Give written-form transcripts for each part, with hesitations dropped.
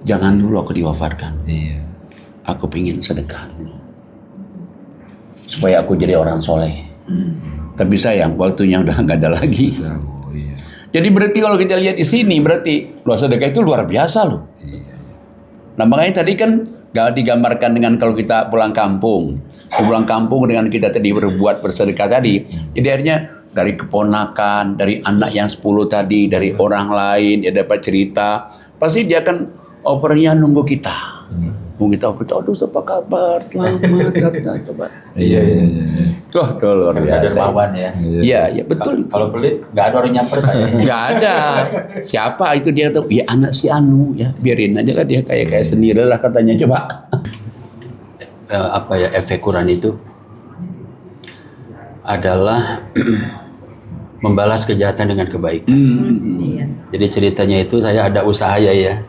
jangan dulu aku diwafatkan. Iya. Aku pengen sedekah dulu. Supaya aku jadi orang soleh. Tapi sayang, waktunya udah nggak ada lagi. Oh, iya. Jadi berarti kalau kita lihat di sini, berarti luar sedekah itu luar biasa loh. Iya. Nah makanya tadi kan gak digambarkan dengan kalau kita pulang kampung. Pulang kampung dengan kita tadi berbuat bersedekah tadi. Jadi akhirnya dari keponakan, dari anak yang 10 tadi, dari orang lain, dia dapat cerita. Pasti dia akan opernya nunggu kita. Nunggu kita, aduh apa kabar, selamat, coba. Iya. Wah, luar Ada biasa. dermawan ya. Iya, betul. Kalau pelit nggak ada orang nyamper Pak ya. Nggak ada. Siapa itu dia tuh? Ya anak si Anu ya. Biarin aja lah dia kayak sendiri lah katanya, coba. Apa ya, efek Quran itu adalah membalas kejahatan dengan kebaikan. Jadi ceritanya itu saya ada usaha ya.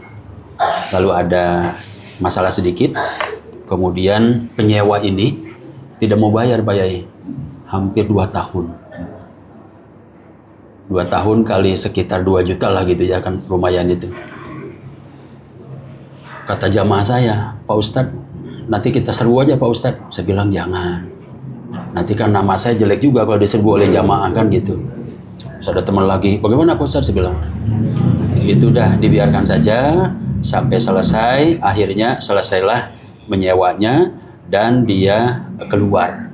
Lalu ada masalah sedikit. Kemudian penyewa ini tidak mau bayar Pak Yai. Hampir 2 tahun. 2 tahun kali sekitar 2 juta lah gitu ya, kan lumayan itu. Kata jamaah saya, Pak Ustadz, nanti kita serbu aja Pak Ustadz. Saya bilang jangan. Nanti kan nama saya jelek juga kalau diserbu oleh jamaah kan gitu. Terus ada teman lagi, bagaimana Pak Ustadz? Saya bilang, itu udah dibiarkan saja sampai selesai. Akhirnya selesailah menyewanya dan dia keluar.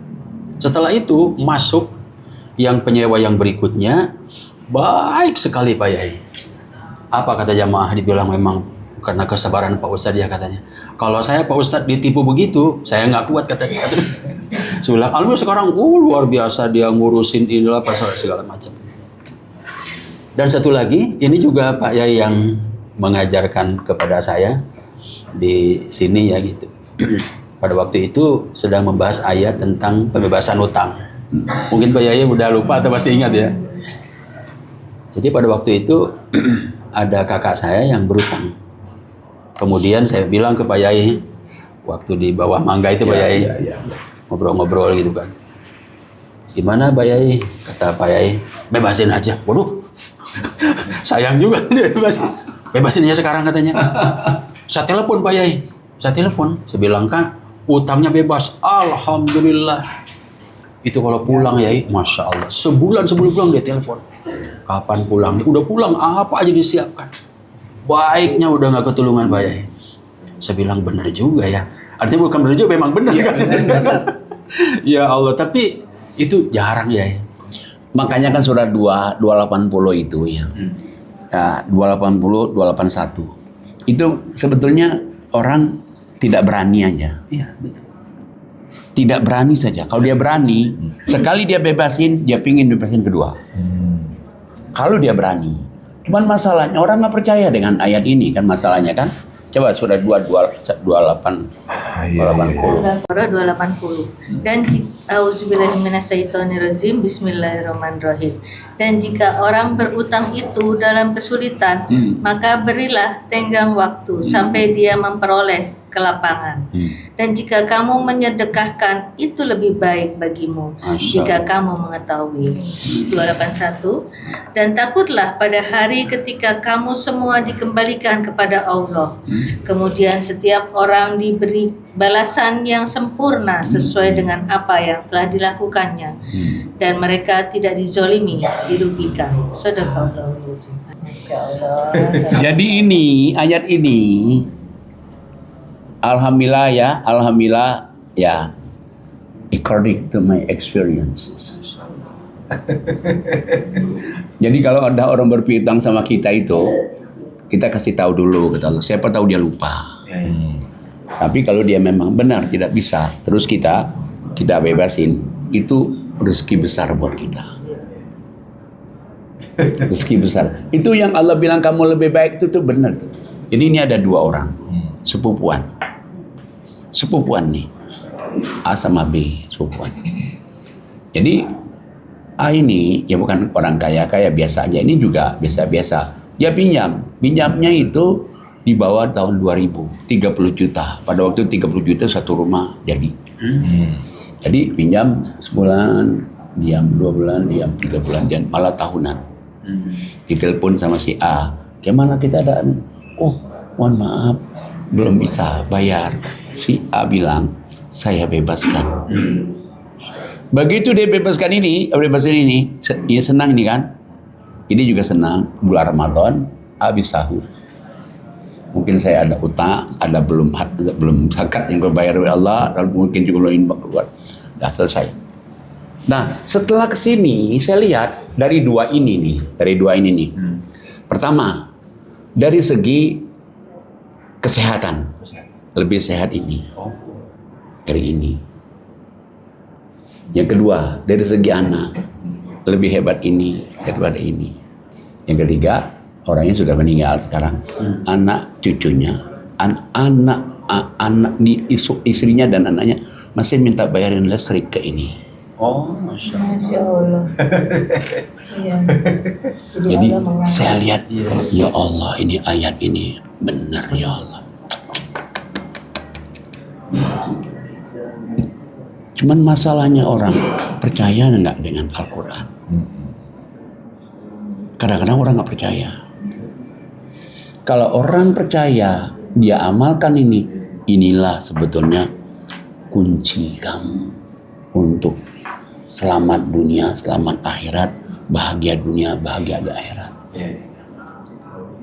Setelah itu masuk yang penyewa yang berikutnya, baik sekali Pak Yai. Apa kata jamaah? Dibilang memang karena kesabaran Pak Ustadz ya katanya. Kalau saya Pak Ustadz ditipu begitu, saya nggak kuat katanya. Saya bilang, alhamdulillah sekarang luar biasa dia ngurusin inilah pasal segala macam. Dan satu lagi, ini juga Pak Yai yang mengajarkan kepada saya di sini ya gitu. Pada waktu itu sedang membahas ayat tentang pembebasan hutang. Mungkin Pak Yai udah lupa atau masih ingat ya. Jadi pada waktu itu ada kakak saya yang berutang. Kemudian saya bilang ke Pak Yai, waktu di bawah mangga itu Pak Yai, ngobrol-ngobrol gitu kan. Gimana Pak Yai? Kata Pak Yai, bebasin aja. Waduh, sayang juga dia bebasin. Bebasin aja sekarang katanya. Saya telepon Pak Yai, saya bilang Kak, utangnya bebas. Alhamdulillah. Itu kalau pulang Yai, Masya Allah, sebulan sebelum pulang dia telepon. Kapan pulang? Udah pulang, apa aja disiapkan. Baiknya udah nggak ketulungan Pak Yai. Saya bilang bener juga ya. Artinya bukan bener juga, memang bener kan. Ya Allah, tapi itu jarang ya. Makanya kan surat 280 itu ya. Ya 280, 281. Itu sebetulnya orang tidak berani aja. Iya, betul. Tidak berani saja. Kalau dia berani, sekali dia bebasin, dia pingin bebasin kedua. Kalau dia berani. Cuman masalahnya orang nggak percaya dengan ayat ini kan masalahnya kan. Coba surat 28 280. Surah 280. Dan auzubillahiminasyaitonirrajim, bismillahirrahmanirrahim. Dan jika orang berutang itu dalam kesulitan, maka berilah tenggang waktu sampai dia memperoleh kelapangan. Dan jika kamu menyedekahkan, itu lebih baik bagimu jika kamu mengetahui. 281. Dan takutlah pada hari ketika kamu semua dikembalikan kepada Allah. Kemudian setiap orang diberi balasan yang sempurna sesuai dengan apa yang telah dilakukannya. Dan mereka tidak dizolimi, dirugikan. Sadaqallahul azim. Masya Allah. Jadi ini ayat ini alhamdulillah ya according to my experiences. Jadi kalau ada orang berpiutang sama kita itu, kita kasih tahu dulu kata Allah. Siapa tahu dia lupa. Tapi kalau dia memang benar tidak bisa, terus kita bebasin, itu rezeki besar buat kita. Rezeki besar. Itu yang Allah bilang kamu lebih baik itu tuh benar tuh. Jadi ini ada 2 orang sepupuan nih, A sama B sepupuan. Jadi A ini ya bukan orang kaya biasa aja, ini juga biasa-biasa. Dia pinjamnya itu di bawah tahun 2000, 30 juta. Pada waktu 30 juta satu rumah jadi. Jadi pinjam sebulan, diam 2 bulan, diam 3 bulan, dan malah tahunan. Ditelepon sama si A, gimana kita ada? Oh, mohon maaf, belum bisa bayar. Si A bilang, saya bebaskan. Begitu dia bebaskan ini, dia senang ini kan. Ini juga senang, bulan Ramadan, habis sahur. Mungkin saya ada utang, ada belum zakat yang berbayar oleh Allah, lalu mungkin juga belum infak keluar. Dah selesai. Nah, setelah kesini, saya lihat dari dua ini nih. Pertama, dari segi kesehatan, lebih sehat ini dari ini. Yang kedua, dari segi anak, lebih hebat ini daripada ini. Yang ketiga, orangnya sudah meninggal sekarang. Anak cucunya, anak istrinya dan anaknya masih minta bayarin listrik ke ini. Oh, Masya Allah. Masya Allah. Iya. Jadi Allah mengangkat. saya lihat, ya Allah, ini ayat ini benar ya Allah. Cuman masalahnya orang percaya nggak dengan Al-Quran? Kadang-kadang orang nggak percaya. Kalau orang percaya, dia amalkan ini. Inilah sebetulnya kunci kamu untuk selamat dunia, selamat akhirat, bahagia dunia, bahagia di akhirat.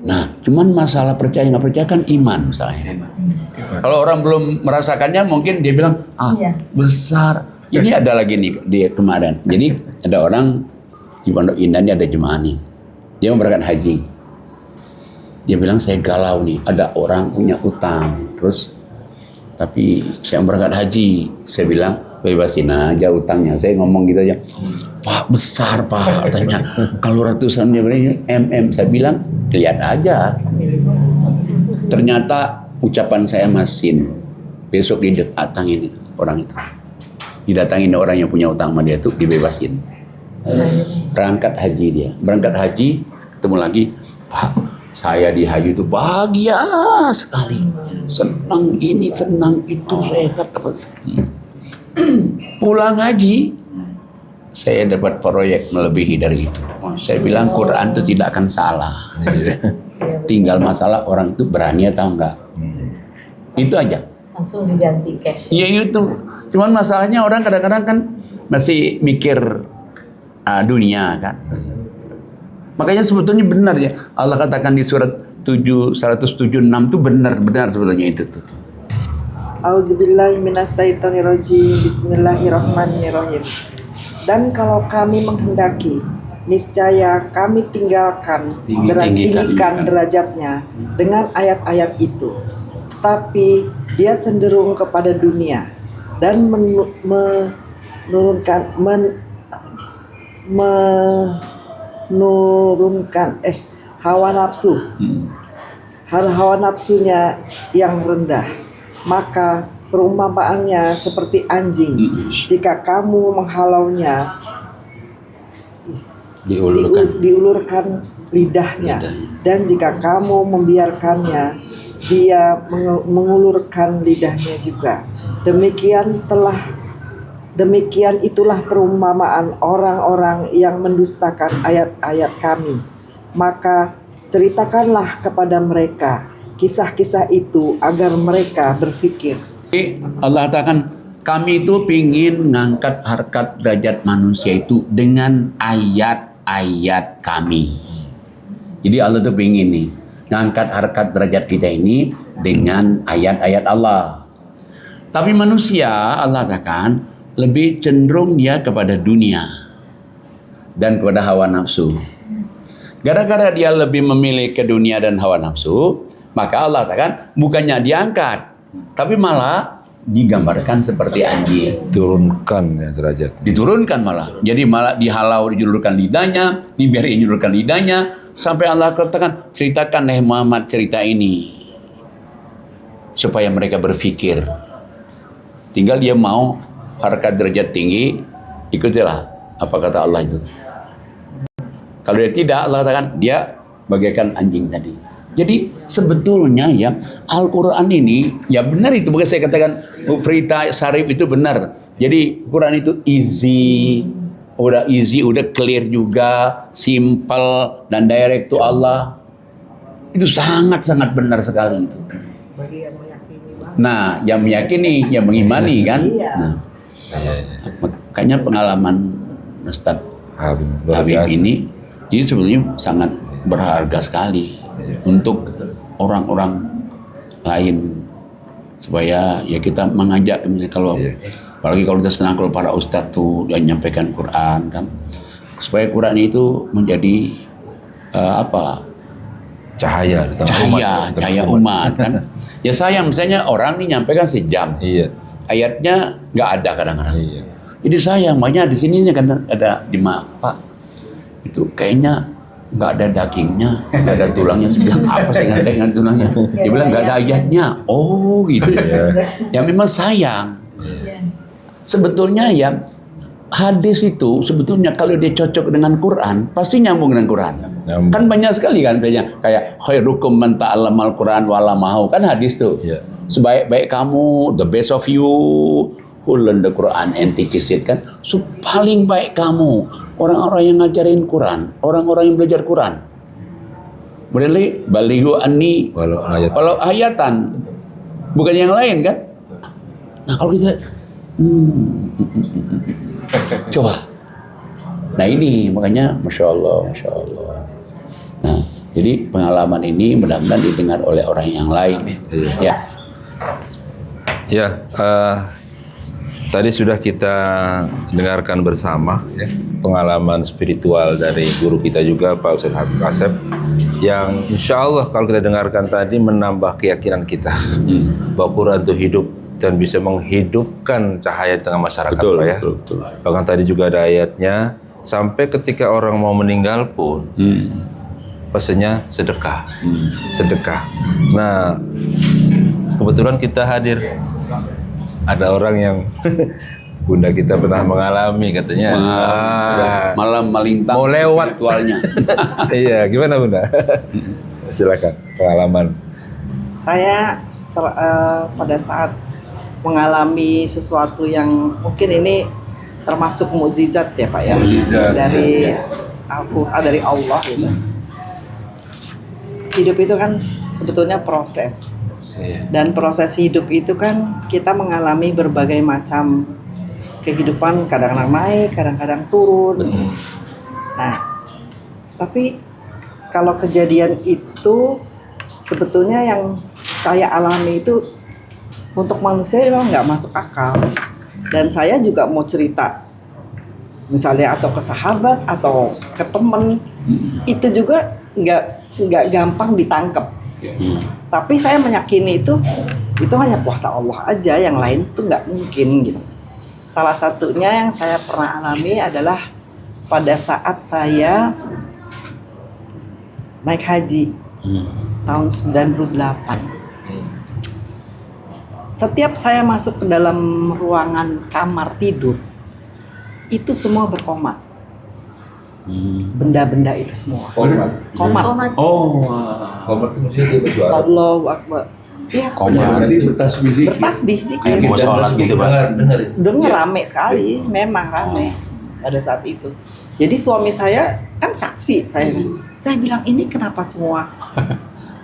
Nah, cuman masalah percaya nggak percaya kan iman misalnya. Kalau orang belum merasakannya mungkin dia bilang, besar. Ini ada lagi nih dia kemarin. Jadi ada orang di Pondok Indah ini ada jemaah nih. Dia mau berangkat haji. Dia bilang saya galau nih. Ada orang punya utang. Terus tapi saya mau berangkat haji. Saya bilang bebasin aja utangnya. Saya ngomong gitu aja. Pak besar pak katanya. Kalau ratusan Saya bilang lihat aja. Ternyata ucapan saya masin. Besok didatangin orang itu. Didatangin orang yang punya utang sama dia itu dibebasin. Berangkat haji dia. Berangkat haji ketemu lagi. Pak saya di haji itu bahagia sekali. Senang ini senang itu sehat. Pulang haji saya dapat proyek melebihi dari itu. Saya bilang Quran itu tidak akan salah. Tinggal masalah orang itu berani atau enggak. Itu aja. Langsung diganti cash. Iya itu. Cuman masalahnya orang kadang-kadang kan masih mikir dunia kan. Makanya sebetulnya benar ya. Allah katakan di surat 176 itu benar sebetulnya itu tuh. Auzubillahi minasyaitonirrajim. Bismillahirrahmanirrahim. Dan kalau kami menghendaki, niscaya kami tinggikan derajatnya dengan ayat-ayat itu. Tapi dia cenderung kepada dunia dan menurunkan hawa nafsu. Hawa nafsunya yang rendah. Maka perumpamaannya seperti anjing. Jika kamu menghalaunya, diulurkan lidahnya. Dan jika kamu membiarkannya, dia mengulurkan lidahnya juga. Demikian itulah perumpamaan orang-orang yang mendustakan ayat-ayat kami. Maka ceritakanlah kepada mereka kisah-kisah itu agar mereka berpikir. Allah katakan kami itu pingin ngangkat harkat derajat manusia itu dengan ayat-ayat kami. Jadi Allah tuh pingin nih ngangkat harkat derajat kita ini dengan ayat-ayat Allah. Tapi manusia Allah katakan lebih cenderung dia kepada dunia dan kepada hawa nafsu. Gara-gara dia lebih memilih ke dunia dan hawa nafsu, maka Allah katakan bukannya diangkat, tapi malah digambarkan seperti anjing. Turunkan ya derajat. Diturunkan malah. Jadi malah dihalau, dijulurkan lidahnya, dibiarin dijulurkan lidahnya, sampai Allah katakan, ceritakan Muhammad cerita ini. Supaya mereka berpikir. Tinggal dia mau harkat derajat tinggi, ikutilah apa kata Allah itu. Kalau dia tidak, Allah katakan dia bagaikan anjing tadi. Jadi sebetulnya ya Al-Quran ini ya benar itu, bukan saya katakan Frita Sarif itu benar. Jadi Quran itu easy, udah clear juga, simple dan direct to Allah. Itu sangat-sangat benar sekali itu. Bagi yang meyakini banget. Nah, yang meyakini, yang mengimani kan. Iya. Nah, Iya. makanya pengalaman Ustadz Luar Habib biasa. ini sebenarnya sangat berharga sekali untuk orang-orang lain, supaya ya kita mengajak misalnya kalau apalagi kalau kita senang kalau para ustadz tuh dan menyampaikan Quran kan, supaya Quran itu menjadi Cahaya di tengah cahaya umat kan. Ya sayang misalnya orang nih nyampaikan sejam, Iya. ayatnya nggak ada kadang-kadang. Iya. Jadi sayang, makanya di sini kan ada di Pak itu kayaknya nggak ada dagingnya, nggak ada tulangnya. Saya bilang apa sih nggak ada tulangnya? Dia bilang nggak ada ayatnya. Oh gitu ya. Ya memang sayang. Sebetulnya ya hadis itu sebetulnya kalau dia cocok dengan Quran pasti nyambung dengan Quran. Nyambung. Kan banyak sekali kan kayak khairukum man ta'allamal Quran wa 'allamahu kan hadis tuh. Iya. Sebaik-baik kamu, the best of you who learn the Quran and teaches it kan. Paling baik kamu orang-orang yang ngajarin Quran, orang-orang yang belajar Quran. Berarti balighu anni Walau ayat. kalau ayatan bukan yang lain kan. Nah kalau kita coba. Nah ini makanya Masya Allah. Nah jadi pengalaman ini mudah-mudahan didengar oleh orang yang lain. Ya. Ya, tadi sudah kita dengarkan bersama ya, pengalaman spiritual dari guru kita juga Pak Ustadz Habib Asep, yang insya Allah kalau kita dengarkan tadi menambah keyakinan kita bahwa Quran itu hidup dan bisa menghidupkan cahaya di tengah masyarakat, Pak ya. Betul. Bahkan tadi juga ada ayatnya, sampai ketika orang mau meninggal pun pesannya sedekah. Sedekah. Nah, kebetulan kita hadir. Ada orang yang Bunda kita pernah mengalami katanya. Malam melintang Mau lewat. spiritualnya. Iya, gimana Bunda? Silakan pengalaman. Saya pada saat mengalami sesuatu yang mungkin ini termasuk mukjizat ya Pak ya, Mukjizat, dari Al-Quran, dari Allah gitu. Hidup itu kan sebetulnya proses, dan proses hidup itu kan kita mengalami berbagai macam kehidupan, kadang-kadang naik, kadang-kadang turun. Nah, tapi kalau kejadian itu sebetulnya yang saya alami itu untuk manusia memang nggak masuk akal, dan saya juga mau cerita misalnya atau ke sahabat atau ke temen itu juga nggak gampang ditangkap. Tapi saya meyakini itu hanya kuasa Allah aja, yang lain tuh nggak mungkin gitu. Salah satunya yang saya pernah alami adalah pada saat saya naik haji tahun 98. Setiap saya masuk ke dalam ruangan kamar tidur, itu semua berkomat. Benda-benda itu semua. Komat. Komat itu maksudnya dia bersuara. Allahu Akbar. Iya, Komat. Berarti bertasbih zikir. bertasbih sih. Kayak mau sholat gitu Pak. Dengar itu. Dengar rame sekali, memang rame pada saat itu. Jadi suami saya kan saksi, saya bilang ini kenapa semua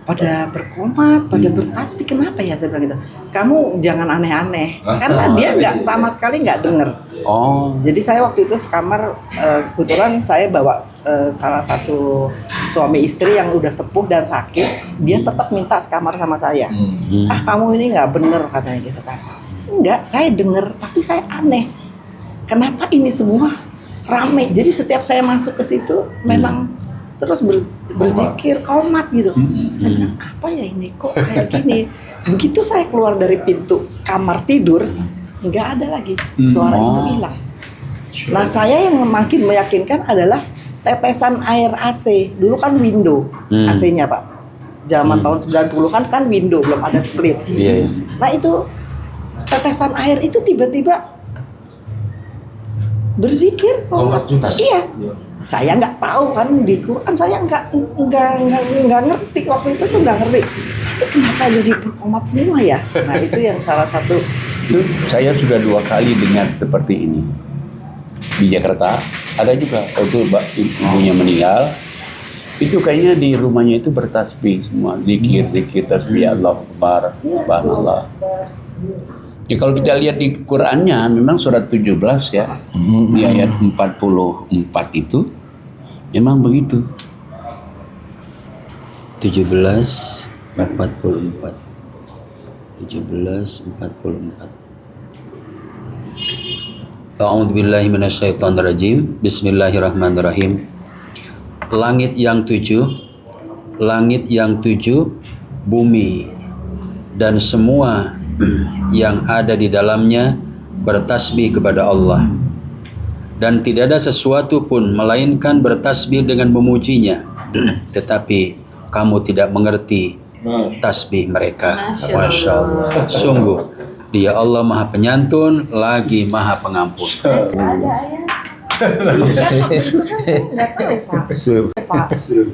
pada berkomat, pada bertasbih, kenapa ya, saya bilang gitu. Kamu jangan aneh-aneh, karena dia nggak sama sekali nggak denger. Oh, Jadi saya waktu itu sekamar, kebetulan saya bawa salah satu suami istri yang udah sepuh dan sakit, dia tetap minta sekamar sama saya. Ah kamu ini nggak bener katanya gitu kan. Enggak, saya denger tapi saya aneh. Kenapa ini semua rame? Jadi setiap saya masuk ke situ memang terus berzikir komat gitu. Saya bilang apa ya ini kok kayak gini. Begitu saya keluar dari pintu kamar tidur, nggak ada lagi suara itu hilang. Nah saya yang makin meyakinkan adalah tetesan air AC. Dulu kan window AC-nya Pak. Zaman tahun 90 kan window, belum ada split. iya. Nah itu tetesan air itu tiba-tiba berzikir. Iya. Saya nggak tahu kan di Quran, saya nggak ngerti waktu itu tuh nggak ngerti. Tapi kenapa jadi berkomat semua ya? Nah itu yang salah satu. Itu saya sudah 2 kali dengar seperti ini. Di Jakarta ada juga waktu ibunya meninggal, Itu kayaknya di rumahnya itu bertasbih semua, zikir tasbih Allah Akbar, subhanallah. Ya kalau kita lihat di Qur'annya memang surat 17 ya, di ayat 44 itu memang begitu. 17:44. 17:44. A'udzubillahi minasyaitonirrajim. Bismillahirrahmanirrahim. Langit yang 7, bumi dan semua yang ada di dalamnya bertasbih kepada Allah, dan tidak ada sesuatu pun melainkan bertasbih dengan memujinya, tetapi kamu tidak mengerti tasbih mereka. Masya Allah. Sungguh Dia Allah Maha Penyantun lagi Maha Pengampun.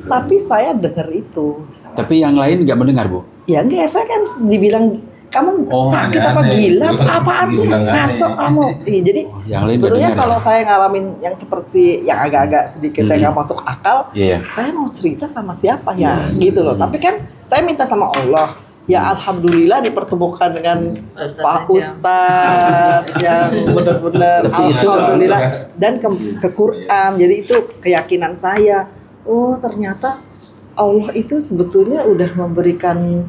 Tapi saya dengar itu. Tapi yang lain nggak mendengar, Bu? Ya enggak, saya kan dibilang kamu sakit apa gila, apaan sih, ngaco kamu. Jadi yang lain sebetulnya dengar, kalau ya? saya ngalamin yang seperti yang agak-agak sedikit yang nggak masuk akal, saya mau cerita sama siapa ya, gitu loh. Tapi kan saya minta sama Allah, ya alhamdulillah dipertemukan dengan Pak Ustadz yang benar-benar alhamdulillah, dan ke Quran. Jadi itu keyakinan saya. Oh ternyata Allah itu sebetulnya udah memberikan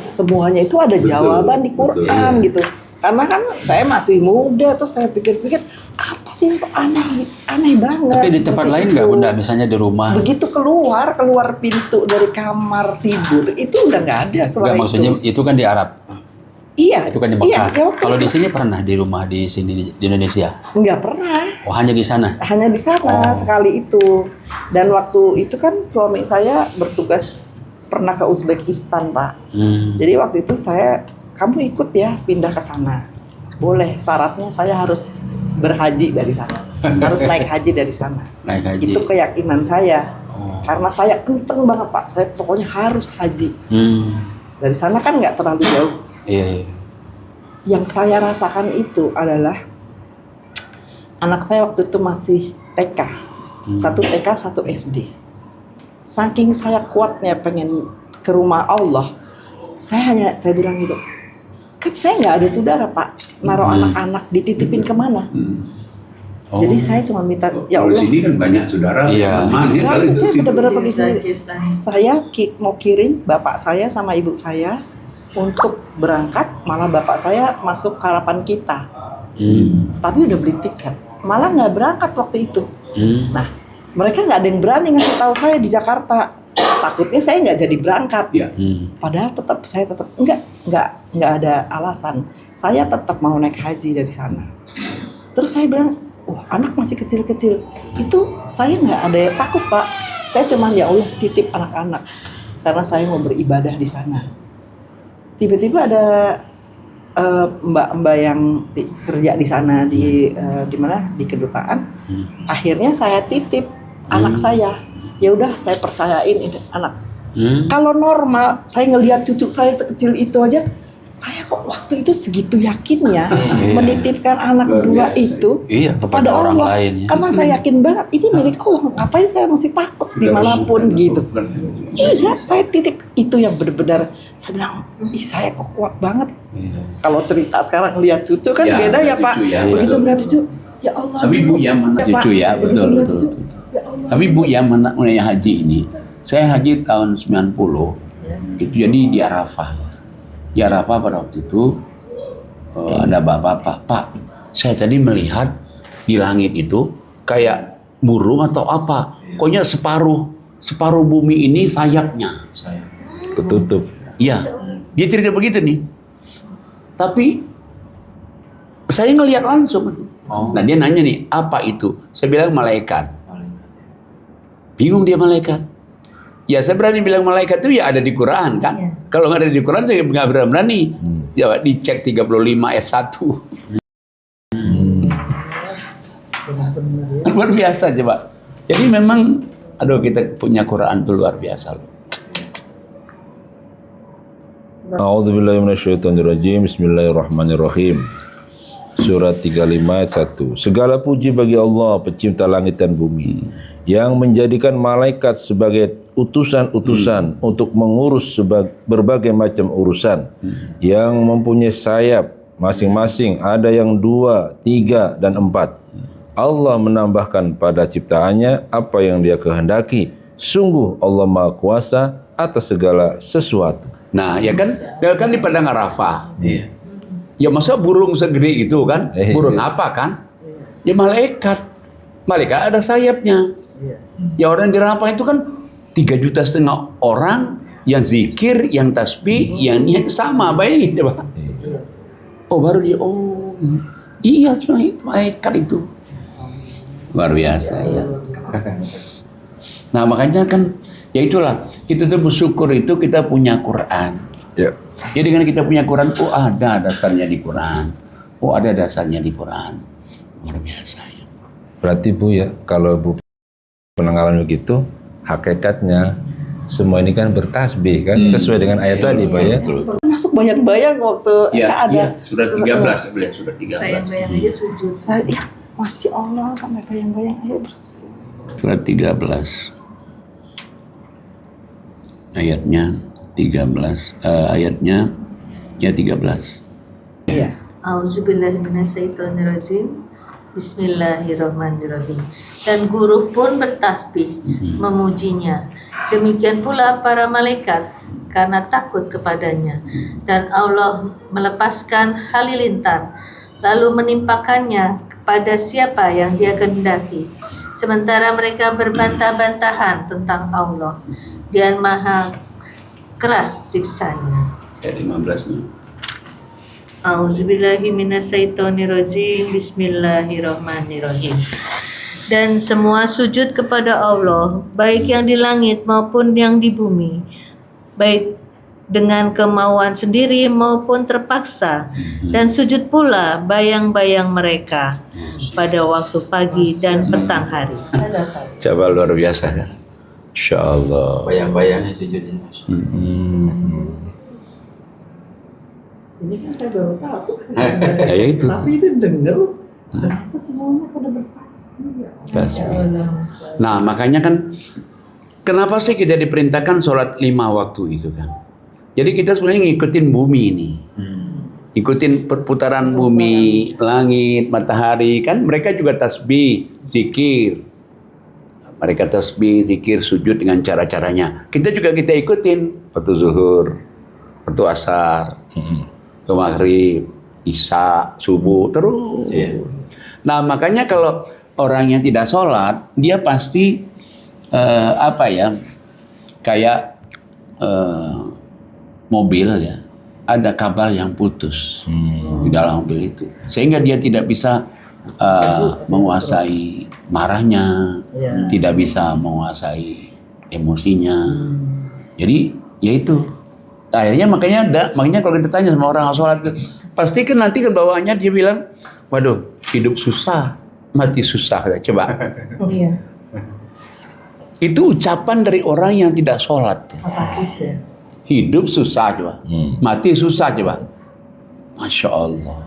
semuanya itu ada jawaban di Quran gitu. Karena kan saya masih muda, terus saya pikir-pikir apa sih aneh banget. Tapi di tempat lain nggak, Bunda? Misalnya di rumah. Begitu keluar pintu dari kamar tidur itu udah nggak ada suara Nggak, maksudnya itu kan di Arab. Iya. Itu kan di Mekah. Iya, kalau di sini pernah di rumah di sini di Indonesia? Nggak pernah. Oh, hanya di sana. Hanya di sana sekali itu. Dan waktu itu kan suami saya bertugas pernah ke Uzbekistan, Pak. Jadi waktu itu kamu ikut ya pindah ke sana. Boleh, syaratnya saya harus berhaji dari sana. Harus naik haji dari sana. Naik haji. Itu keyakinan saya. Karena saya kenceng banget, Pak. Saya pokoknya harus haji. Dari sana kan nggak terlalu jauh. Iya. Yang saya rasakan itu adalah anak saya waktu itu masih TK. Satu TK, satu SD. Saking saya kuatnya pengen ke rumah Allah, saya bilang gitu, kan saya nggak ada saudara, Pak, naruh anak-anak dititipin kemana? Jadi saya cuma minta, ya Allah. Di sini kan banyak saudara. Iya. Saya benar-benar pergi sendiri. Saya mau kirim bapak saya sama ibu saya untuk berangkat, malah bapak saya masuk harapan kita. Tapi udah beli tiket, malah nggak berangkat waktu itu. Nah, mereka nggak ada yang berani ngasih tahu saya di Jakarta. Takutnya saya nggak jadi berangkat. Padahal saya tetap nggak ada alasan. Saya tetap mau naik haji dari sana. Terus saya bilang, anak masih kecil-kecil. Itu saya nggak ada yang takut, Pak. Saya cuman ya Allah titip anak-anak karena saya mau beribadah di sana. Tiba-tiba ada mbak-mbak yang kerja di sana di mana di kedutaan. Akhirnya saya titip anak saya. Ya udah saya percayain ini anak. Kalau normal saya ngelihat cucu saya sekecil itu aja, saya kok waktu itu segitu yakinnya menitipkan anak dua itu kepada orang Allah. lain, ya. Karena saya yakin banget ini milik Allah. Ngapain saya mesti takut dimanapun gitu. Iya, saya titip itu yang benar-benar saya bilang, saya kok kuat banget. Kalau cerita sekarang lihat cucu kan beda ya Pak. Begitu melihat cucu, ya Allah. Tapi Bu yang mana cucu ya, betul. Ya Allah. Tapi Bu yang mana haji ini, saya haji tahun 90, itu jadi di Arafah. Di Arafah pada waktu itu ada bapak-bapak, Pak, saya tadi melihat di langit itu kayak burung atau apa, pokoknya separuh bumi ini sayapnya. Ketutup. Iya, dia cerita begitu nih. Tapi saya ngelihat langsung itu. Nah dia nanya nih, apa itu? Saya bilang malaikat. Bingung dia malaikat. Ya saya berani bilang malaikat itu ya ada di Quran kan. Kalau nggak ada di Quran saya nggak berani. Ya dicek 35 ayat 1. Luar biasa coba. Jadi memang, kita punya Quran itu luar biasa loh. A'udzubillahi minasyaitonirrajim. Bismillahirrahmanirrahim. Surat 35 ayat 1. Segala puji bagi Allah, pencipta langit dan bumi, yang menjadikan malaikat sebagai utusan-utusan untuk mengurus berbagai macam urusan, yang mempunyai sayap masing-masing, ada yang 2, 3, dan 4. Allah menambahkan pada ciptaannya apa yang Dia kehendaki. Sungguh Allah Maha Kuasa atas segala sesuatu. Nah, ya kan di Padang Arafah. Iya. Ya masa burung segede itu kan? Burung apa kan? Ya malaikat. Malaikat ada sayapnya. Ya orang di Arafah itu kan 3,5 juta orang yang zikir, yang tasbih, yang niat sama baik, coba. Oh baru dia, oh iya sebenarnya itu malaikat itu. Luar biasa ya. Nah makanya kan, ya itulah, kita tuh bersyukur itu kita punya Quran. Ya. Jadi dengan kita punya Quran, oh ada dasarnya di Quran. Oh ada dasarnya di Quran. Luar biasa ya. Berarti Bu ya, kalau Bu penanggalan begitu, hakikatnya semua ini kan bertasbih kan, sesuai dengan ayat tadi Pak ya. Masuk bayang-bayang waktu Ya, ada. sudah 13, sudah 13. Bayang-bayang aja sujud. Saya, ya, Masya Allah sampai bayang-bayang ayo bersujud. Surat 13. Ayatnya 13. Ayatnya ya 13. Iya. A'udzubillahiminasyaitonirrajim. Bismillahirrahmanirrahim. Dan guru pun bertasbih memujinya. Demikian pula para malaikat karena takut kepadanya. Dan Allah melepaskan halilintar lalu menimpakannya kepada siapa yang Dia kehendaki. Sementara mereka berbantah-bantahan tentang Allah, Dia Maha keras siksanya. Ayat 15 nih. A'udzubillahiminasyaitonirrajim. Bismillahirrahmanirrahim. Dan semua sujud kepada Allah, baik yang di langit maupun yang di bumi, baik dengan kemauan sendiri maupun terpaksa, dan sujud pula bayang-bayang mereka pada waktu pagi dan petang hari. Coba luar biasa kan. Insya Allah. Bayang-bayangnya sujudin. Ini kan saya baru tahu. Ya itu. Tapi itu denger, ternyata semuanya pada bertasbih. Ya. Tasbih. Nah makanya kan, kenapa sih kita diperintahkan sholat 5 waktu itu kan? Jadi kita sebenarnya ngikutin bumi ini. Ikutin perputaran bumi, langit, matahari. Kan mereka juga tasbih, zikir. Mereka tasbih, zikir, sujud dengan cara-caranya. Kita ikutin. Waktu zuhur, waktu asar, waktu maghrib, isya, subuh, terus. Nah makanya kalau orang yang tidak sholat, dia pasti kayak mobil ya, ada kabel yang putus di dalam mobil itu, sehingga dia tidak bisa menguasai marahnya, tidak bisa menguasai emosinya. Jadi ya itu akhirnya makanya kalau kita tanya sama orang sholat, pasti kan nanti ke bawahnya dia bilang, waduh hidup susah, mati susah. Coba. Iya. Itu ucapan dari orang yang tidak sholat. Apatis ya. Hidup susah coba, mati susah coba. Masya Allah.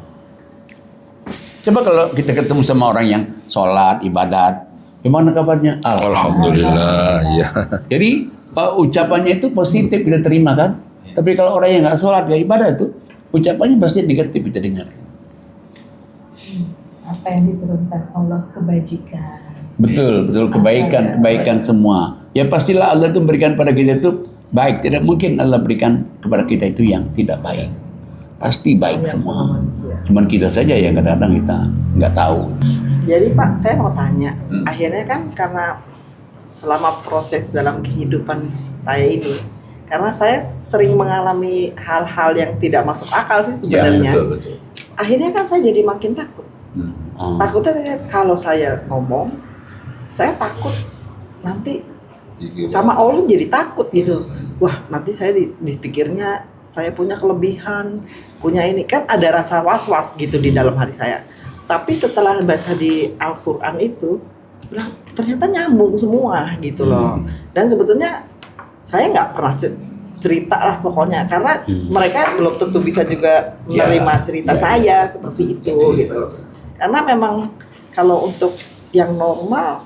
Coba kalau kita ketemu sama orang yang sholat, ibadat, gimana kabarnya? Alhamdulillah ya. Jadi ucapannya itu positif kita terima kan? Tapi kalau orang yang nggak sholat, nggak ibadah itu, ucapannya pasti negatif kita dengar. Apa yang diturunkan Allah kebajikan. Betul, kebaikan semua. Ya pastilah Allah itu berikan pada kita itu baik. Tidak mungkin Allah berikan kepada kita itu yang tidak baik. Pasti baik semua. Cuman kita saja yang kadang-kadang kita nggak tahu. Jadi Pak, saya mau tanya. Akhirnya kan karena selama proses dalam kehidupan saya ini, karena saya sering mengalami hal-hal yang tidak masuk akal sih sebenarnya. Ya, betul. Akhirnya kan saya jadi makin takut. Takutnya kalau saya ngomong, saya takut nanti sama Allah jadi takut gitu. Wah, nanti saya dipikirnya saya punya kelebihan, punya ini. Kan ada rasa was-was gitu di dalam hati saya. Tapi setelah baca di Al-Quran itu, ternyata nyambung semua gitu loh. Dan sebetulnya saya nggak pernah cerita lah pokoknya, karena mereka belum tentu bisa juga menerima cerita saya seperti itu gitu. Karena memang kalau untuk yang normal,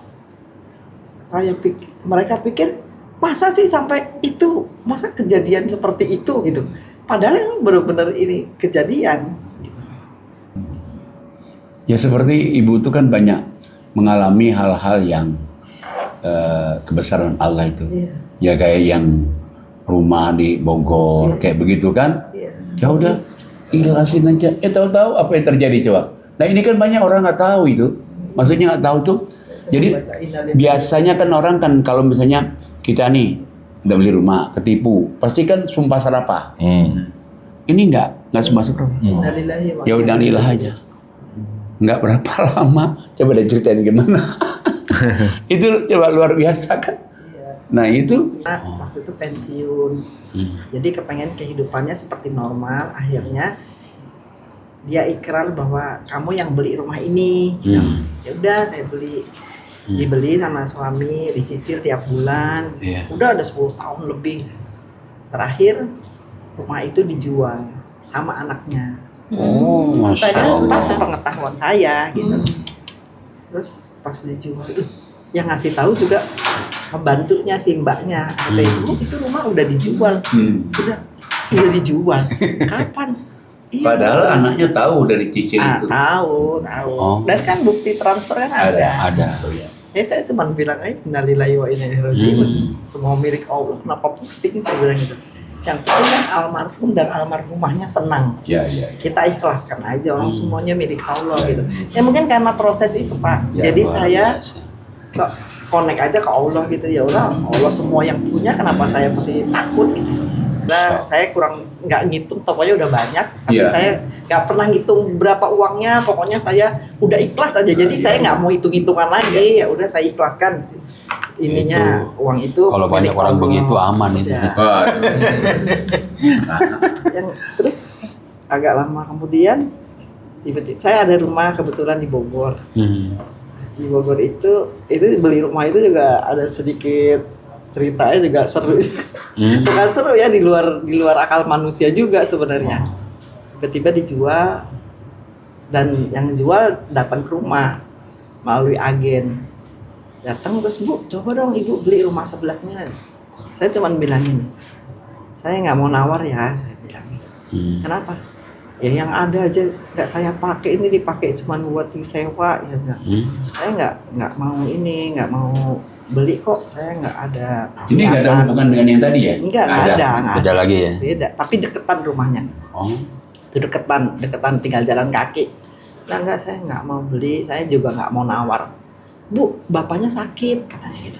mereka pikir masa sih sampai itu, masa kejadian seperti itu gitu. Padahal yang benar-benar ini kejadian. Gitu. Ya seperti ibu itu kan banyak mengalami hal-hal yang kebesaran Allah itu. Ya kayak yang rumah di Bogor, kayak begitu kan. Ya udah, ikhlasin aja. Tahu-tahu apa yang terjadi coba. Nah ini kan banyak orang nggak tahu itu. Maksudnya nggak tahu tuh. Jadi biasanya kan orang kan kalau misalnya kita nih udah beli rumah, ketipu, pasti kan sumpah serapah. Ini nggak sumpah serapah. Ya udah ilah aja. Nggak berapa lama, coba deh ceritain gimana. Itu coba luar biasa kan. Nah itu waktu itu pensiun, jadi kepengen kehidupannya seperti normal. Akhirnya dia ikrar bahwa kamu yang beli rumah ini, gitu. Ya udah saya beli, dibeli sama suami, dicicil tiap bulan. Udah ada 10 tahun lebih. Terakhir rumah itu dijual sama anaknya. Oh, Masya Allah. Pas sepengetahuan saya gitu. Terus pas dijual, yang ngasih tahu juga pembantunya si mbaknya. Kata ibu, itu rumah udah dijual. Udah dijual. Kapan? Iya, padahal anaknya tahu dari cicil itu. Tahu. Dan kan bukti transfer kan ada. Ya saya cuma bilang aja innalillahi wa inna ilaihi raji'un. Semua milik Allah, kenapa pusing, saya bilang gitu. Yang penting kan almarhum dan almarhumahnya tenang. Kita ikhlaskan aja, orang semuanya milik Allah gitu. Ya mungkin karena proses itu Pak. Jadi saya kok connect aja ke Allah gitu, ya udah Allah semua yang punya, kenapa saya mesti takut gitu. Nah, saya kurang nggak ngitung, tokonya udah banyak, tapi saya nggak pernah ngitung berapa uangnya. Pokoknya saya udah ikhlas aja, jadi saya nggak mau hitung-hitungan lagi. Ya udah saya ikhlaskan ininya itu, uang itu. Kalau banyak orang begitu aman itu. Terus agak lama kemudian, tiba-tiba saya ada rumah kebetulan di Bogor. Di Bogor itu beli rumah itu juga ada sedikit ceritanya juga seru. Bukan seru ya, di luar akal manusia juga sebenarnya. Tiba-tiba dijual, dan yang jual datang ke rumah melalui agen. Datang, terus Bu, coba dong Ibu beli rumah sebelahnya. Saya cuma bilang ini, saya nggak mau nawar ya, saya bilang gitu. Kenapa? Ya yang ada aja nggak saya pakai, ini dipakai cuma buat disewa ya. Saya nggak mau ini, nggak mau beli kok, saya nggak ada. Ini nggak ada hubungan dengan yang tadi ya? Nggak ada. Beda lagi ya? Beda, tapi deketan rumahnya. Itu deketan tinggal jalan kaki. Nah enggak, saya nggak mau beli, saya juga nggak mau nawar. Bu, bapaknya sakit katanya gitu.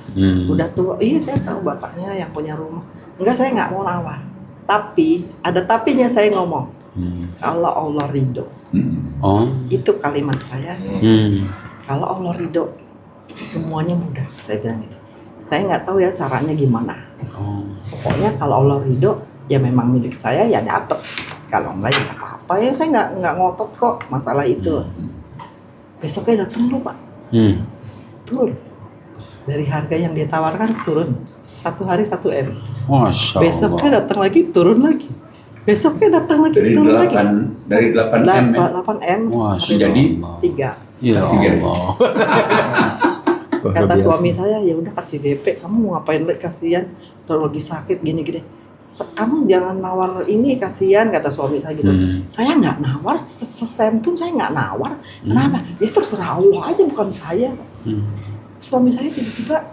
Udah tua. Iya saya tahu bapaknya yang punya rumah. Enggak, saya nggak mau nawar. Tapi ada tapinya, saya ngomong. Kalau Allah ridho. Itu kalimat saya. Kalau Allah ridho, semuanya mudah, saya bilang gitu. Saya nggak tahu ya caranya gimana. Pokoknya kalau Allah ridho, ya memang milik saya, ya dapet. Kalau enggak ya nggak apa-apa ya, saya nggak ngotot kok masalah itu. Besoknya datang loh Pak. Turun. Dari harga yang dia tawarkan turun. 1 hari 1 M. Masya Allah. Besoknya datang lagi, turun lagi. Besoknya datang lagi, turun lagi. Dari 8 M. 8 M. Jadi 3. Ya Allah. Kata suami saya, ya udah kasih DP, kamu mau ngapain lagi, kasihan kalau lagi sakit gini-gini. Kamu jangan nawar ini, kasihan, kata suami saya gitu. Saya nggak nawar, sesen pun saya nggak nawar. Kenapa? Ya terserah Allah aja, bukan saya. Suami saya tiba-tiba,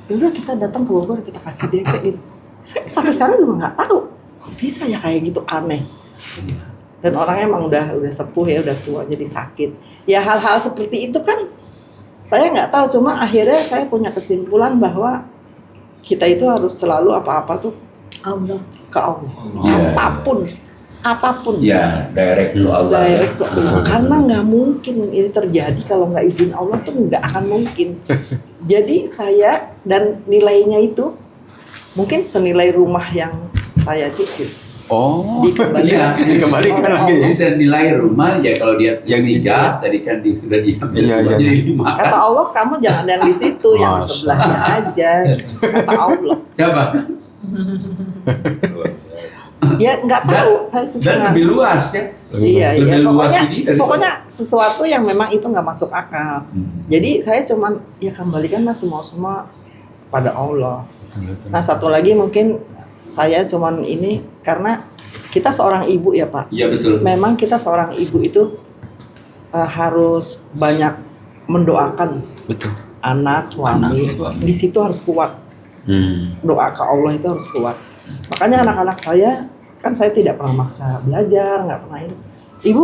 ya udah kita datang ke Bogor, kita kasih DP gitu. Saya sampai sekarang juga nggak tahu, kok bisa ya kayak gitu, aneh. Dan orangnya emang udah sepuh ya, udah tua, jadi sakit. Ya hal-hal seperti itu kan saya nggak tahu, cuma akhirnya saya punya kesimpulan bahwa kita itu harus selalu apa-apa tuh Allah. ke Allah. Apapun. Ya, direct to Allah. Direct to Allah. Karena nggak mungkin ini terjadi kalau nggak izin Allah, tuh nggak akan mungkin. Jadi saya, dan nilainya itu mungkin senilai rumah yang saya cicil. Dikembalikan lagi. Jadi saya nilai rumah ya, kalau dia yang 3 tadi kan sudah jadi 5. Kata Allah, kamu jangan yang di situ, yang di sebelahnya aja. Kata Allah. Siapa? Ya nggak tahu, saya juga Dan nggak. lebih luas ya. Iya, Lebih iya. luas Pokoknya, ini dari- pokoknya sesuatu yang memang itu nggak masuk akal. Jadi saya cuman ya kembalikanlah semua pada Allah. Nah satu lagi mungkin saya cuman ini karena kita seorang ibu ya Pak. Iya betul. Memang kita seorang ibu itu harus banyak mendoakan Betul. anak, suami. Anak, suami. Di situ harus kuat. Hmm. Doa ke Allah itu harus kuat. Makanya anak-anak saya kan saya tidak pernah maksa belajar, nggak pernah ini. Ibu,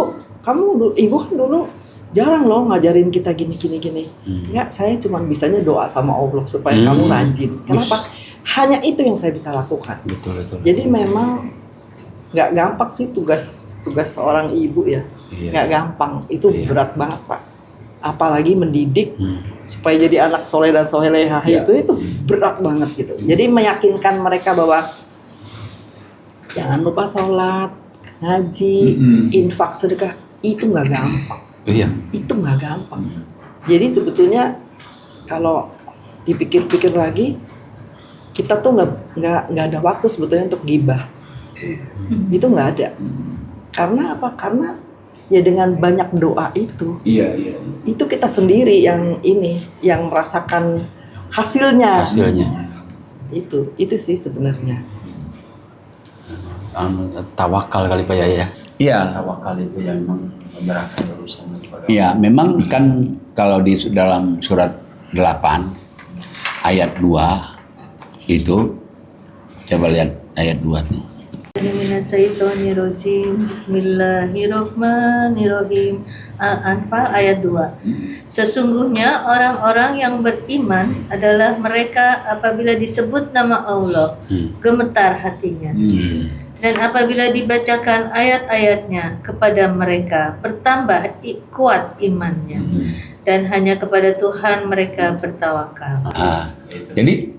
ibu kan dulu jarang loh ngajarin kita gini. Enggak, saya cuma bisanya doa sama Allah supaya kamu rajin. Kenapa? Hanya itu yang saya bisa lakukan. Betul. Jadi memang nggak gampang sih tugas seorang ibu ya. Iya. Nggak gampang, itu Iya. berat banget Pak. Apalagi mendidik supaya jadi anak soleh dan solehah Iya. itu berat banget gitu. Jadi meyakinkan mereka bahwa jangan lupa sholat, ngaji, infak, sedekah itu nggak gampang. Iya. Itu nggak gampang. Jadi sebetulnya kalau dipikir-pikir lagi, kita tuh nggak ada waktu sebetulnya untuk gibah. Itu nggak ada. Karena apa? Karena ya dengan banyak doa itu kita sendiri yang merasakan hasilnya. Itu sih sebenarnya. Tawakal kali Pak ya. Iya. Tawakal itu yang menyerahkan urusan kepada Ya, memang kan kalau di dalam surat 8 ayat 2 itu coba lihat ayat 2 tuh. Minasyaitonirrajim. Bismillahirrahmanirrahim. Al-Anfal ayat 2. Sesungguhnya orang-orang yang beriman adalah mereka apabila disebut nama Allah gemetar hatinya. Dan apabila dibacakan ayat-ayatnya kepada mereka bertambah kuat imannya. Dan hanya kepada Tuhan mereka bertawakal. Jadi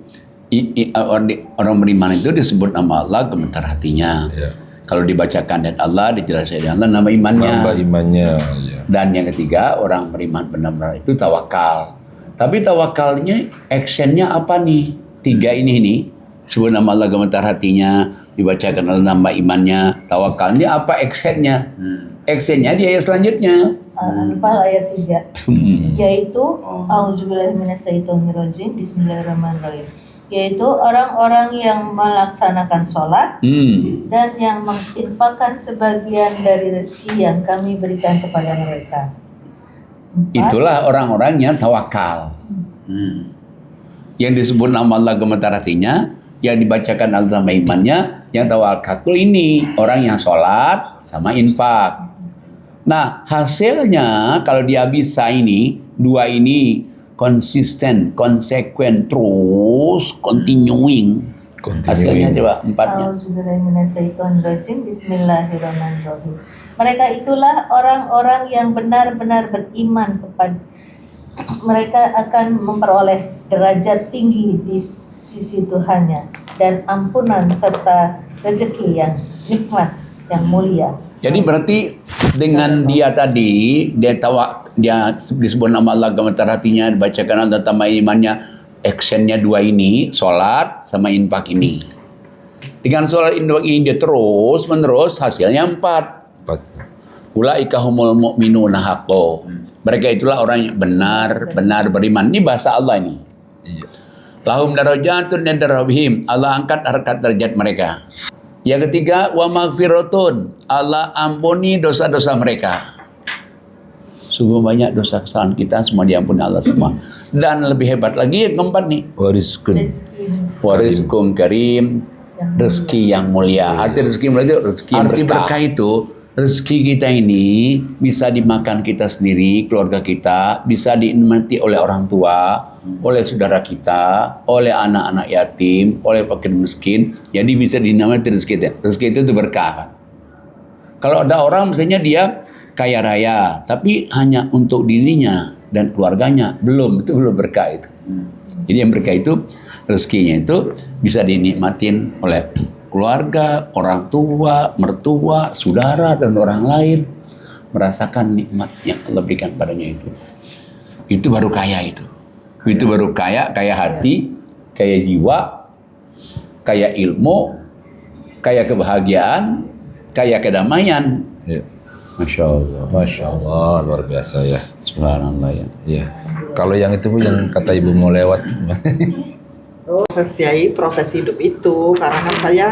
orang beriman itu disebut nama Allah gemetar hatinya. Ya. Kalau dibacakan ayat Allah, dijelaskan ayat Allah, nama imannya. Nambah imannya. Ya. Dan yang ketiga, orang beriman benar-benar itu tawakal. Tapi tawakalnya, actionnya apa nih? 3 ini nih. Sebut nama Allah gemetar hatinya, dibacakan Allah nambah imannya, tawakalnya apa actionnya? Actionnya di ayat selanjutnya. Al-Anfal ayat 3. Yaitu auzubillahi minasyaitonirrajim. Bismillahirrahmanirrahim. Yaitu orang-orang yang melaksanakan sholat dan yang menginfakkan sebagian dari rezeki yang kami berikan kepada mereka. 4. Itulah orang-orang yang tawakal. Yang disebut nama Allah gemetar hatinya, yang dibacakan Allah sama imannya, yang tawakal ini orang yang sholat sama infak. Nah hasilnya kalau dia bisa ini, 2 ini konsisten, konsekuen, terus continuing. Hasilnya coba 4-nya. Auzubillahiminasyaitonirrajim. Bismillahirrahmanirrahim. Mereka itulah orang-orang yang benar-benar beriman kepada mereka akan memperoleh derajat tinggi di sisi Tuhannya dan ampunan serta rezeki yang nikmat, yang mulia. Jadi berarti dengan dia tadi, dia disebut nama Allah gemetar hatinya, dibacakan Allah tambah imannya, actionnya 2 ini, sholat sama infak ini. Dengan sholat infak ini dia terus menerus, hasilnya 4. Ulaika humul mu'minuna haqqo. Mereka itulah orang yang benar beriman. Ini bahasa Allah ini. Lahum darajatun inda rabbihim. Allah angkat harkat derajat mereka. Yang ketiga, wa maghfiratun. Allah ampuni dosa-dosa mereka. Sungguh banyak dosa kesalahan kita semua diampuni Allah semua. Dan lebih hebat lagi yang keempat nih, warizqun karim, rezeki yang mulia. Arti rezeki mulia itu rezeki yang berkah itu rezeki kita ini bisa dimakan kita sendiri, keluarga kita, bisa dinikmati oleh orang tua, oleh saudara kita, oleh anak-anak yatim, oleh fakir miskin. Jadi bisa dinikmati rezeki itu. Rezeki itu berkah kan. Kalau ada orang misalnya dia kaya raya, tapi hanya untuk dirinya dan keluarganya, itu belum berkah itu. Jadi yang berkah itu rezekinya itu bisa dinikmatin oleh keluarga, orang tua, mertua, saudara, dan orang lain merasakan nikmat yang Allah berikan padanya itu. Itu baru kaya itu. Itu baru kaya hati, kaya jiwa, kaya ilmu, kaya kebahagiaan, kaya kedamaian. Ya. Masya Allah. Masya Allah, luar biasa ya. Subhanallah ya. Iya. Kalau yang itu Bu, yang kata Ibu mau lewat. Proses hidup itu, karena kan saya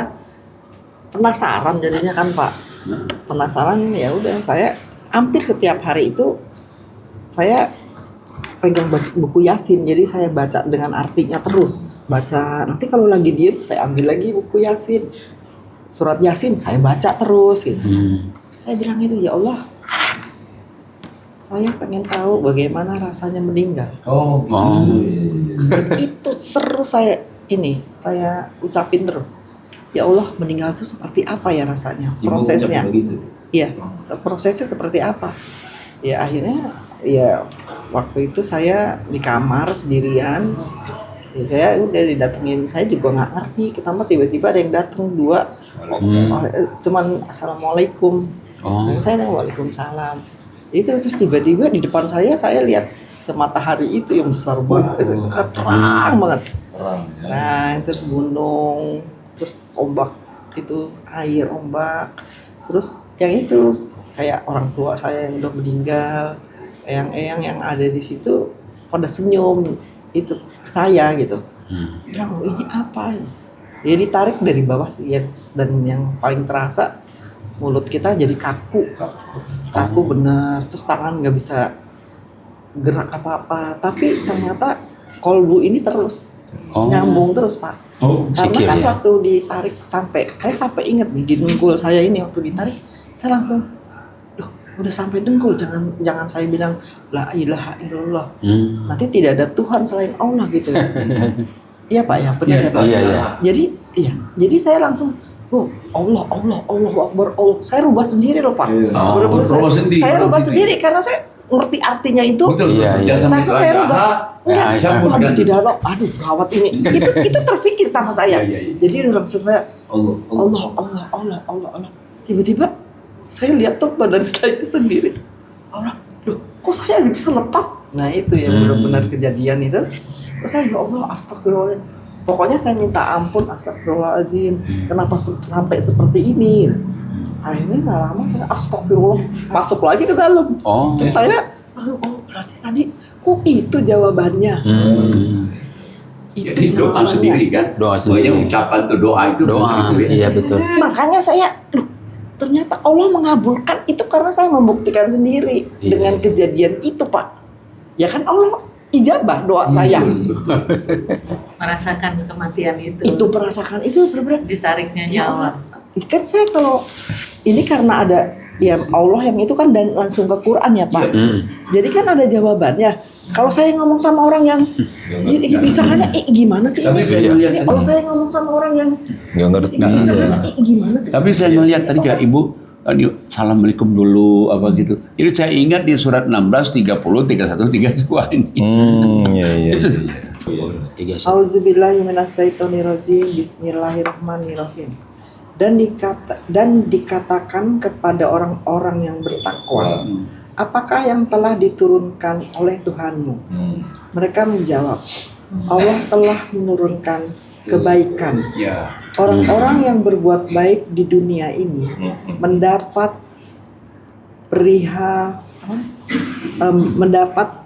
penasaran jadinya kan Pak. Penasaran, ya udah saya hampir setiap hari itu saya pegang buku Yasin, jadi saya baca dengan artinya terus. Baca, nanti kalau lagi diem saya ambil lagi buku Yasin, surat Yasin saya baca terus gitu. Saya bilang itu, ya Allah, saya pengen tahu bagaimana rasanya meninggal. Itu seru saya ucapin terus. Ya Allah, meninggal itu seperti apa ya rasanya, prosesnya. Iya, prosesnya seperti apa. Ya akhirnya ya waktu itu saya di kamar sendirian. Ya saya udah didatengin, saya juga nggak ngerti. Ketambah tiba-tiba ada yang datang dua, cuman assalamualaikum. Saya bilang waalaikumsalam. Itu terus tiba-tiba di depan saya lihat ke matahari itu yang besar banget, itu kan terang banget. Nah terus gunung, terus ombak itu air ombak, terus yang itu kayak orang tua saya yang udah meninggal, eyang-eyang yang ada di situ pada senyum itu ke saya gitu. Bilang, ini apa? Ya ditarik dari bawah sih ya, dan yang paling terasa mulut kita jadi kaku bener, terus tangan nggak bisa gerak apa-apa, tapi ternyata kolbu ini terus nyambung terus Pak. Karena kan waktu ditarik saya sampai inget nih di dengkul saya ini, waktu ditarik saya langsung, loh udah sampai dengkul, jangan saya bilang la ilaha illallah, nanti tidak ada Tuhan selain Allah gitu. Iya Pak ya, benar ya Pak. Jadi saya langsung, Allah Akbar, Allah. Saya rubah sendiri loh Pak. Saya rubah sendiri karena saya ngerti artinya itu. Langsung saya rubah. Aduh tidak loh, aduh gawat ini. Itu terpikir sama saya. Jadi langsung saya Allah. Tiba-tiba saya lihat tuh badan saya sendiri. Allah, loh kok saya bisa lepas? Nah itu yang benar-benar kejadian itu. Terus saya, ya Allah, astagfirullah. Pokoknya saya minta ampun, astagfirullahaladzim. Kenapa sampai seperti ini? Akhirnya nggak lama, astagfirullah, masuk lagi ke dalam. Terus saya langsung, berarti tadi kok itu jawabannya. Itu jadi doa sendiri kan? Doa sendiri. Pokoknya ucapan tuh doa itu. Iya betul. Makanya saya, ternyata Allah mengabulkan itu karena saya membuktikan sendiri dengan kejadian itu Pak. Ya kan Allah ijabah doa saya. Merasakan kematian itu. Itu merasakan itu benar-benar Ditariknya ya nyawa. Allah. Kan saya kalau ini karena ada ya Allah yang itu kan dan langsung ke Quran ya Pak. Jadi kan ada jawabannya. Kalau saya ngomong sama orang yang bisa hanya gimana sih ini? Kalau saya ngomong sama orang yang Nggak ngerti. bisa hanya gimana sih? Tapi saya melihat tadi kayak Ibu, assalamualaikum dulu apa gitu. Ini saya ingat di surat 16, 30, 31, 32 ini. Itu Auzubillahi minasyaitonirrajim. Bismillahirrahmanirrahim. Dan dikatakan kepada orang-orang yang bertakwa, apakah yang telah diturunkan oleh Tuhanmu? Mereka menjawab, Allah telah menurunkan kebaikan. Orang-orang yang berbuat baik di dunia ini mendapat perihal mendapat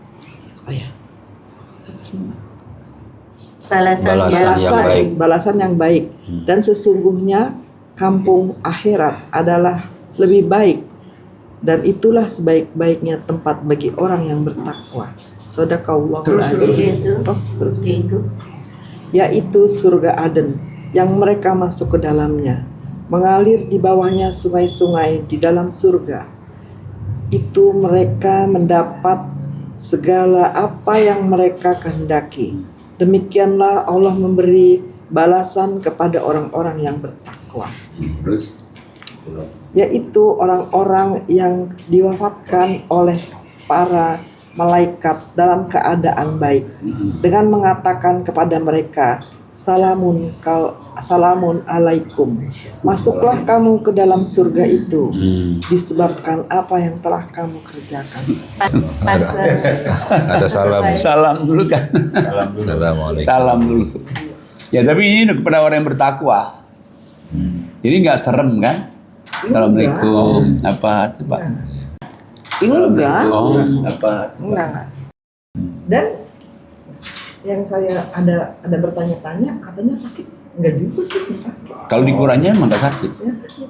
balasan yang baik. Dan sesungguhnya kampung akhirat adalah lebih baik, dan itulah sebaik-baiknya tempat bagi orang yang bertakwa. Shadaqallahul azim. Yaitu surga Aden yang mereka masuk ke dalamnya, mengalir di bawahnya sungai-sungai di dalam surga. Itu mereka mendapat segala apa yang mereka kehendaki. Demikianlah Allah memberi balasan kepada orang-orang yang bertakwa. Yaitu orang-orang yang diwafatkan oleh para malaikat dalam keadaan baik, dengan mengatakan kepada mereka, salamun alaikum, masuklah kamu ke dalam surga itu disebabkan apa yang telah kamu kerjakan. Ada salam. Salam dulu kan. Assalamualaikum. Salam dulu. Ya tapi ini kepada orang yang bertakwa. Jadi nggak serem kan? Assalamualaikum. Apa coba? Enggak. Oh, apa? Enggak. Dan yang saya ada bertanya-tanya, katanya sakit. Enggak juga sih, enggak sakit. Kalau di Qurannya emang nggak sakit. Ya sakit.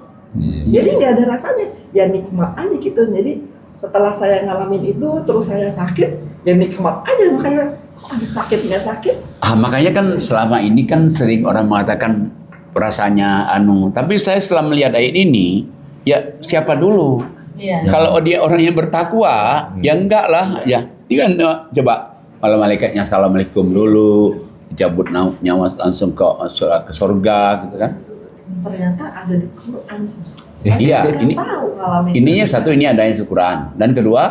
Jadi nggak ada rasanya, ya nikmat aja gitu. Jadi setelah saya ngalamin itu, terus saya sakit, ya nikmat aja. Makanya kok ada sakit nggak sakit? Makanya kan selama ini kan sering orang mengatakan rasanya tapi saya setelah melihat ayat ini, ya siapa dulu? Iya. Kalau dia orang yang bertakwa, ya enggak lah, ya. Ini kan coba kalau malaikatnya assalamualaikum dulu, dicabut nyawa langsung ke surga gitu kan? Ternyata ada di Quran. Iya, ini Tahu ngalamin. ininya satu ini adanya di Quran, dan kedua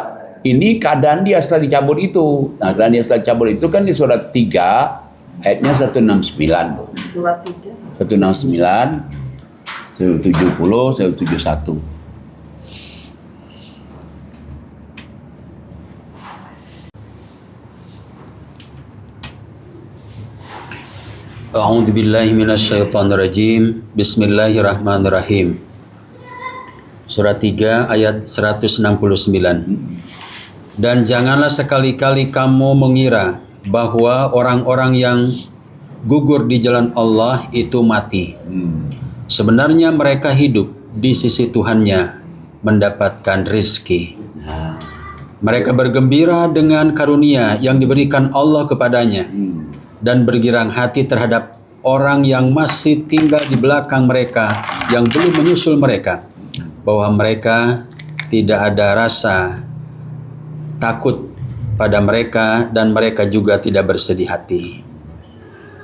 ini keadaan dia setelah dicabut itu. Nah, keadaan dia setelah dicabut itu kan di surat 3 ayatnya 169 tuh. Surat 3. 169, 170, 171. A'udzu billahi minasyaitonir rajim. Bismillahirrahmanirrahim. Surat 3 ayat 169. Dan janganlah sekali-kali kamu mengira bahwa orang-orang yang gugur di jalan Allah itu mati. Sebenarnya mereka hidup di sisi Tuhannya mendapatkan rizki. Mereka bergembira dengan karunia yang diberikan Allah kepadanya dan bergirang hati terhadap orang yang masih tinggal di belakang mereka yang belum menyusul mereka, bahwa mereka tidak ada rasa takut pada mereka dan mereka juga tidak bersedih hati.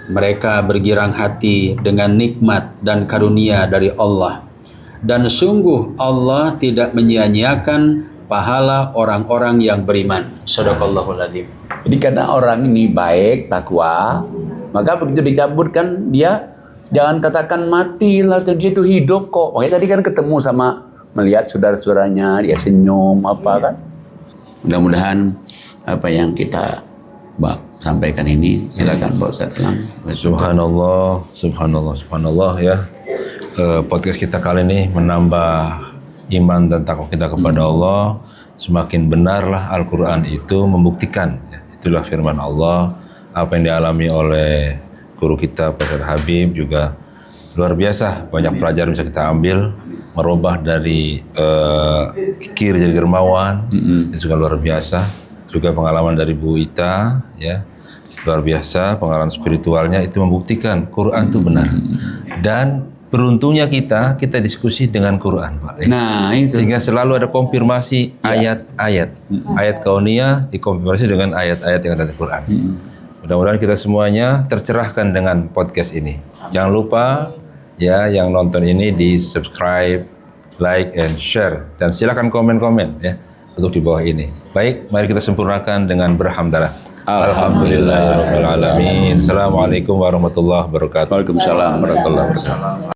Mereka bergirang hati dengan nikmat dan karunia dari Allah, dan sungguh Allah tidak menyia-nyiakan pahala orang-orang yang beriman. Shadaqallahul adzim. Jadi karena orang ini baik, takwa, maka begitu dicabut kan dia jangan katakan mati lah, dia itu hidup kok. Makanya tadi kan ketemu sama melihat saudara-saudaranya, dia senyum apa kan. Mudah-mudahan apa yang kita sampaikan ini, silakan Pak Ustaz Lang. Subhanallah, subhanallah, subhanallah ya. Podcast kita kali ini menambah iman dan takwa kita kepada Allah. Semakin benarlah Al-Quran itu membuktikan. Ya. Itulah firman Allah. Apa yang dialami oleh guru kita Pak Habib juga luar biasa. Banyak pelajaran bisa kita ambil. Merubah dari kikir jadi dermawan. Itu juga luar biasa. Juga pengalaman dari Bu Ita, ya luar biasa. Pengalaman spiritualnya itu membuktikan Quran itu benar. Dan beruntungnya kita diskusi dengan Quran, Pak. Nah, itu. Sehingga selalu ada konfirmasi ayat-ayat. Ayat kauniyah dikonfirmasi dengan ayat-ayat yang ada di Quran. Mudah-mudahan kita semuanya tercerahkan dengan podcast ini. Jangan lupa ya yang nonton ini di subscribe, like, and share. Dan silakan komen-komen ya untuk di bawah ini. Baik, mari kita sempurnakan dengan berhamdalah. Alhamdulillahirabbil alamin. Assalamualaikum warahmatullahi wabarakatuh. Waalaikumsalam warahmatullahi wabarakatuh.